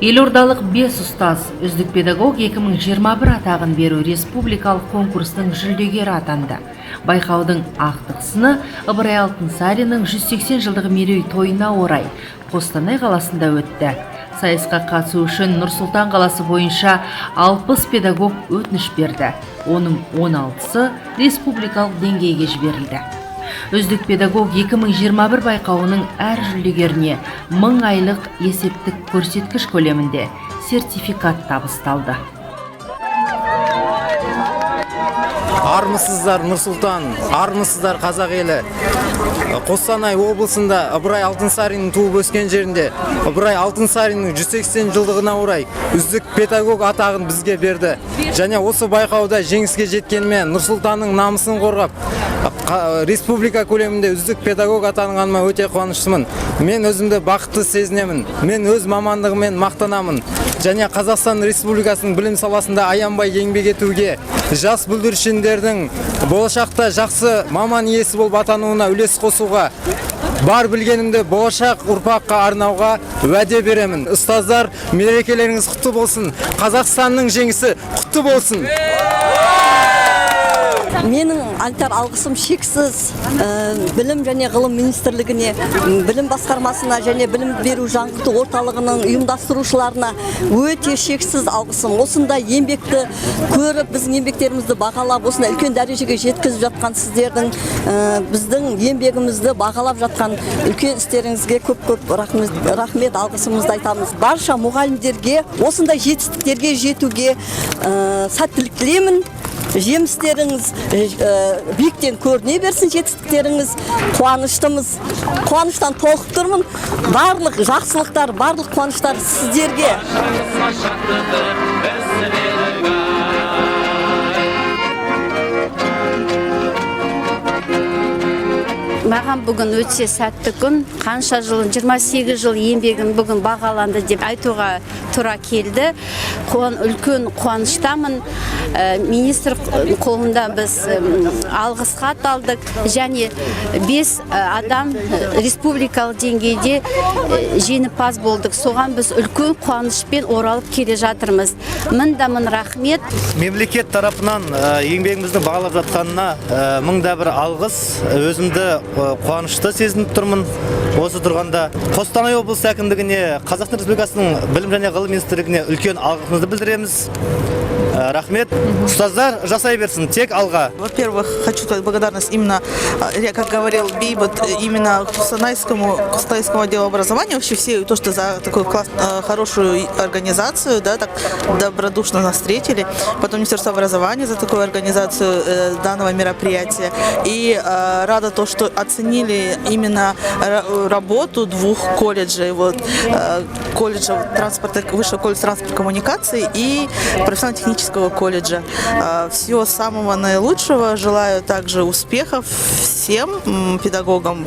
Елордалық 5 ұстаз үздік педагог 2021 атағын беру республикалық конкурстың жүлдегері атанды. Байқаудың ақтық сыны Ыбырай Алтынсариннің 180 жылдығы мерей тойына орай Қостанай қаласында өтті. Сайысқа қатысу үшін Нұр-Сұлтан қаласы бойынша 60 педагог өтініш берді. Оның 16-сы республикалық деңгейге жіберілді. Үздік педагог 2021 байқауының әр жүлдегеріне 1000 айлық есептік көрсеткіш көлемінде сертификат табысталды. Армысыздар Нұр-Сұлтан, армысыздар қазақ елі. Қостанай облысында Ыбырай Алтынсариннің туып өскен жерінде Ыбырай Алтынсариннің 180 жылдығына орай үздік педагог атағын бізге берді. Және осы байқауда жеңіске жеткеніме Нұр-Сұлтанның намысын қорғап, республика көлемінде үздік педагог атанғаныма өте қуаныштымын. Мен өзімді бақытты сезінемін. Мен өз мамандығыммен мақтанамын. Және Қазақстан Республикасының білім саласында аянбай еңбек етуге, жас бүлдіршіндердің болашақта жақсы маман иесі болып атануына үлес қосуға, бар білгенімді болашақ ұрпаққа арнауға уәде беремін. Ұстаздар, мерекелеріңіз құтты болсын. Қазақстанның жеңісі құтты болсын. Менің айтар алғысым шексіз білім және ғылым министрлігіне, білім басқармасына және білім беру жаңғырту орталығының ұйымдастырушыларына өте шексіз алғысым. Осындай еңбекті көріп, біздің еңбектерімізді бағалап, осындай үлкен дәрежеге жеткізіп жатқан сіздердің біздің еңбегімізді бағалап жатқан үлкен істеріңізге көп рахмет, алғысымызды айтамыз. Барша мұғалімдерге осындай жетістіктерге жетуге сәттілік тілеймін. Жемістеріңіз биіктен көріне берсін, жетістіктеріңіз. Қуаныштымыз, қуаныштан толқып тұрмын. Барлық жақсылықтар, барлық қуаныштар сіздерге. Маған бүгін өте сәтті күн, қанша жыл, 28 жыл еңбегім бүгін бағаланды деп айтуға тура келді. Үлкен қуаныштамын. Министр қолында біз алғыс хат алдық, және 5 адам республикалық деңгейде жеңімпаз болдық. Соған біз үлкен қуанышпен оралып келе жатырмыз. Мың рахмет. Мемлекет тарапынан еңбегімізді бағалап жатқанына 1000 алғыс. Өзімді қуанышты сезініп тұрмын. Осы тұрғанда Қостанай облысы әкімдігіне, Қазақстан Республикасының білім және ғылым министрлігіне үлкен алғысымызды білдіреміз. Рахмет. Ұстаздар жасай берсін, тек алға. Во-первых, хочу сказать благодарность именно, как говорил Бейбут, именно Кустанайскому отделу образования, вообще все, то, что за такую хорошую организацию, да, так добродушно нас встретили. Потом Министерство образования за такую организацию данного мероприятия. И рада то, что оценили именно работу 2 колледжей, колледжа транспорта, высшего колледжа транспорта коммуникации и профессионально-технического колледжа. Всего самого наилучшего. Желаю также успехов всем педагогам.